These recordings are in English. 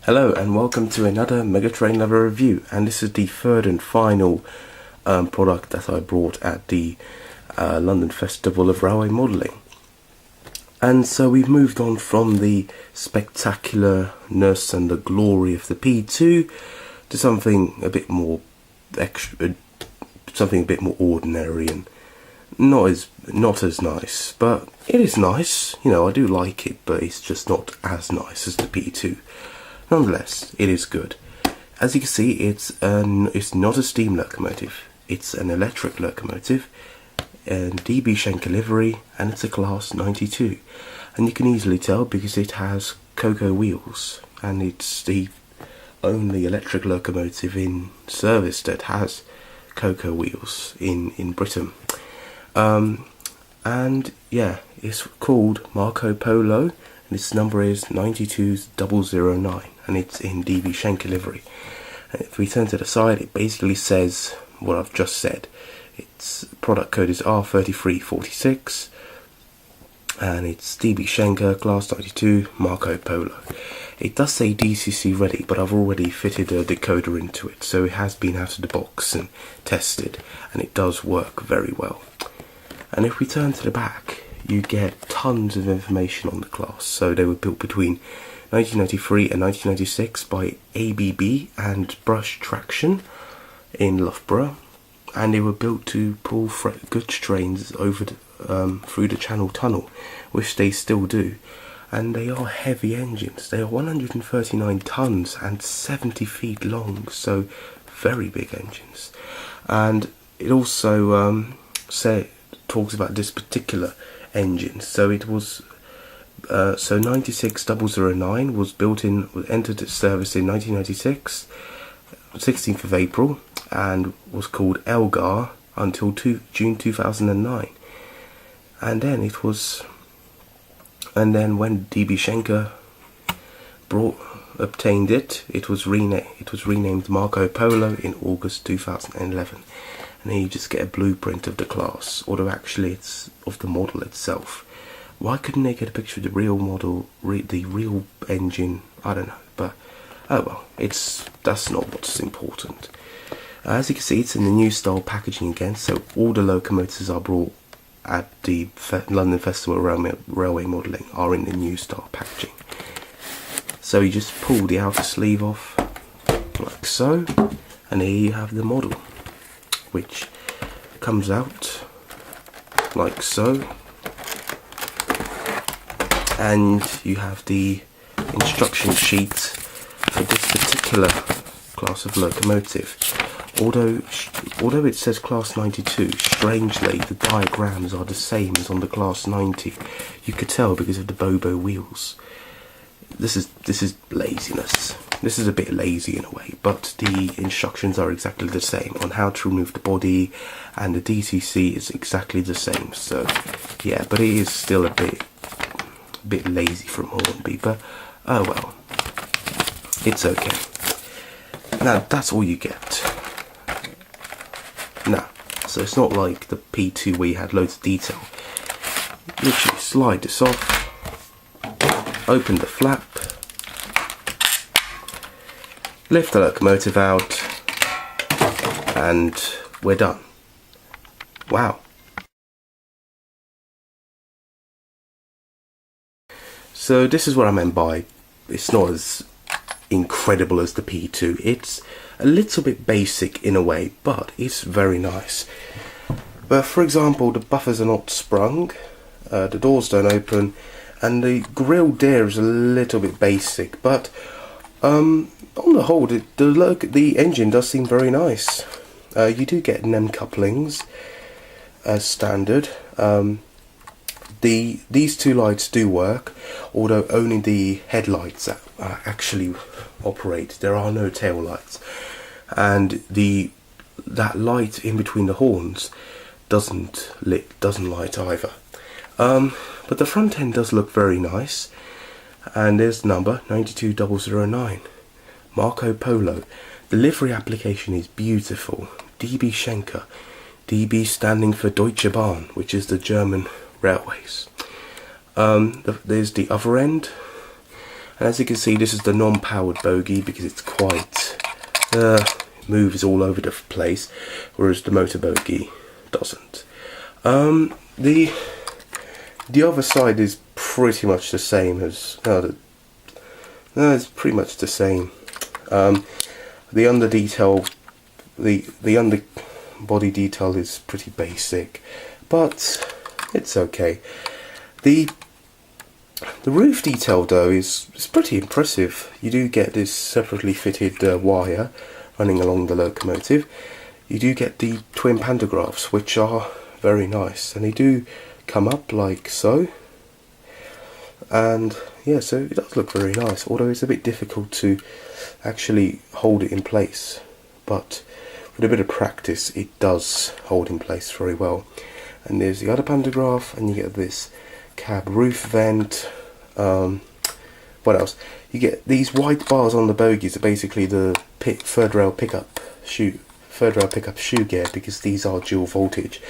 Hello and welcome to another Mega Train Lover review, and this is the third and final product that I brought at the London Festival of Railway Modelling. And so we've moved on from the spectacularness and the glory of the P2 to something a bit more something a bit more ordinary and not as nice, but it is nice. You know, I do like it, but it's just not as nice as the P2. Nonetheless, it is good. As you can see, it's not a steam locomotive. It's an electric locomotive, and DB Schenker livery, and it's a class 92. And you can easily tell because it has cocoa wheels, and it's the only electric locomotive in service that has cocoa wheels in Britain. And yeah, it's called Marco Polo, and its number is 92009, and it's in DB Schenker livery. And if we turn to the side, it basically says what I've just said. Its product code is R3346, and it's DB Schenker, Class 92, Marco Polo. It does say DCC ready, but I've already fitted a decoder into it, so it has been out of the box and tested, and it does work very well. And if we turn to the back, you get tons of information on the class. So they were built between 1993 and 1996 by ABB and Brush Traction in Loughborough, and they were built to pull goods trains over through the Channel Tunnel, which they still do. And they are heavy engines. They are 139 tons and 70 feet long, so very big engines. And it also talks about this particular engine. So it was 96009 was entered service in 1996, 16th of April, and was called Elgar until June 2009. And then when DB Schenker obtained it, it was renamed Marco Polo in August 2011. And then you just get a blueprint of the class, although actually it's of the model itself. Why couldn't they get a picture of the real model, the real engine? I don't know, but oh well, that's not what's important. As you can see, it's in the new style packaging again, so all the locomotives are brought at the London Festival Railway Modelling are in the new style packaging. So you just pull the outer sleeve off, like so, and here you have the model, which comes out like so, and you have the instruction sheet for this particular class of locomotive. Although it says class 92, strangely the diagrams are the same as on the class 90. You could tell because of the Bobo wheels. This is laziness. This is a bit lazy in a way, but the instructions are exactly the same on how to remove the body, and the DCC is exactly the same. So yeah, but it is still a bit lazy from Hornby, but oh well, it's okay. Now that's all you get. Now, so it's not like the P2 where you had loads of detail. Literally slide this off, open the flap, lift the locomotive out, and we're done. Wow. So this is what I meant by it's not as incredible as the P2. It's a little bit basic in a way, but it's very nice. But for example, the buffers are not sprung, the doors don't open, and the grille there is a little bit basic, but on the whole, the engine does seem very nice. You do get NEM couplings as standard. These two lights do work, although only the headlights actually operate. There are no tail lights, and that light in between the horns doesn't light either. But the front end does look very nice, and there's the number 92009, Marco Polo. The livery application is beautiful. DB Schenker, DB standing for Deutsche Bahn, which is the German railways. There's the other end, And as you can see, this is the non-powered bogie because it's quite moves all over the place, whereas the motor bogie doesn't. The other side is pretty much the same as no, it's pretty much the same. The under detail, the underbody detail is pretty basic, but it's okay. The roof detail though is pretty impressive. You do get this separately fitted wire running along the locomotive. You do get the twin pantographs, which are very nice, and they do come up like so. And yeah, so it does look very nice, although it's a bit difficult to actually hold it in place, but with a bit of practice it does hold in place very well. And there's the other pantograph, and you get this cab roof vent. What else? You get these white bars on the bogies are basically the third rail pickup shoe gear, because these are dual voltage.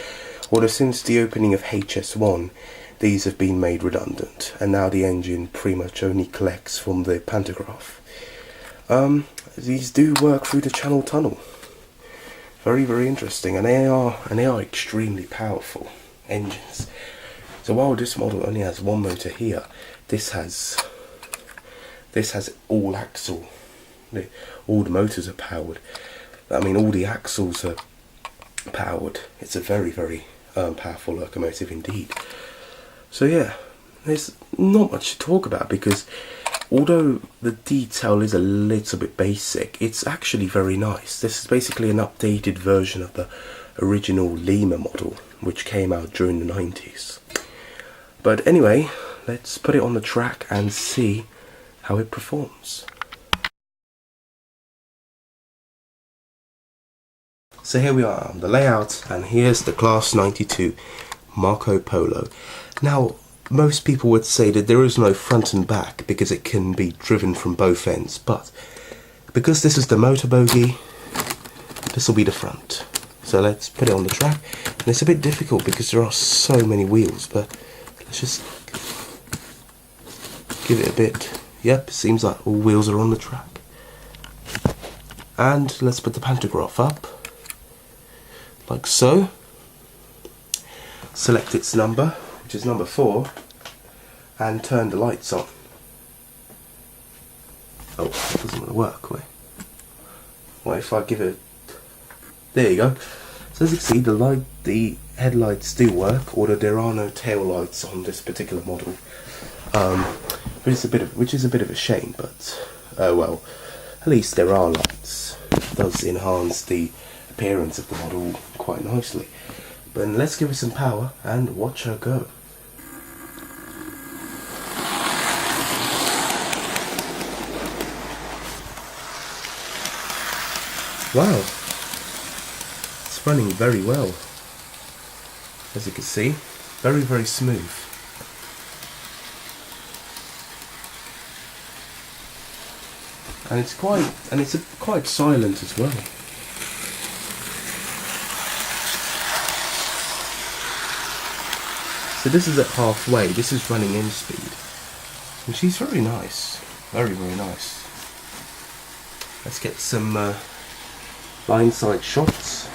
Although since the opening of HS1 these have been made redundant, and now the engine pretty much only collects from the pantograph. These do work through the Channel Tunnel. Very, very interesting, and they are extremely powerful engines. So while this model only has one motor here, this has all axle. All the motors are powered. I mean, all the axles are powered. It's a very, very powerful locomotive indeed. So yeah, there's not much to talk about, because although the detail is a little bit basic, it's actually very nice. This is basically an updated version of the original Lima model, which came out during the 90s. But anyway, let's put it on the track and see how it performs. So here we are on the layout, and here's the Class 92 Marco Polo. Now, most people would say that there is no front and back because it can be driven from both ends, but because this is the motor bogie, this will be the front. So let's put it on the track, and it's a bit difficult because there are so many wheels, but let's just give it a bit. Yep, seems like all wheels are on the track. And let's put the pantograph up, like so. Select its number, which is number 4, and turn the lights on. Oh, it doesn't want to work. Wait. What if I give it... There you go. So as you can see, the headlights do work, although there are no tail lights on this particular model. Which is a bit of a shame, but well, at least there are lights. It does enhance the appearance of the model quite nicely. But let's give it some power and watch her go. Wow, it's running very well. As you can see, very, very smooth. And it's quite silent as well. So this is at halfway, this is running in speed. And she's very nice. Very, very nice. Let's get some line sight shots.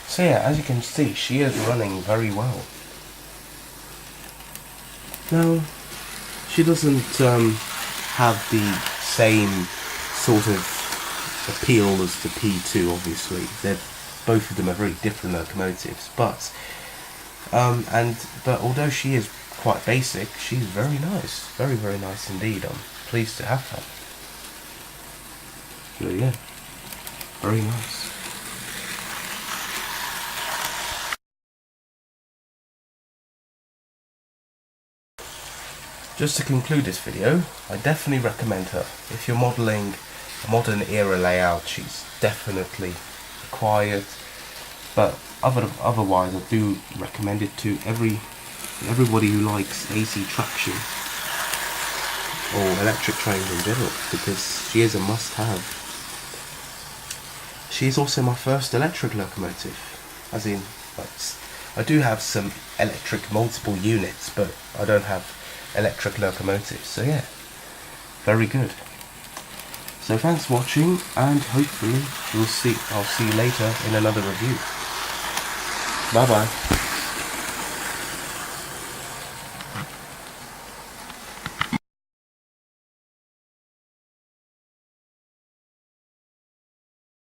So yeah, as you can see, she is running very well. Now, she doesn't have the same sort of appeal as the P2, obviously. Both of them are very different locomotives, but although she is quite basic, she's very nice. Very, very nice indeed. I'm pleased to have her. So yeah, very nice. Just to conclude this video, I definitely recommend her. If you're modelling a modern era layout, she's definitely required. But otherwise, I do recommend it to everybody who likes AC traction or electric trains in general, because she is a must-have. She is also my first electric locomotive, as in, I do have some electric multiple units, but I don't have electric locomotives. So yeah, very good. So thanks for watching, and hopefully I'll see you later in another review. Bye bye.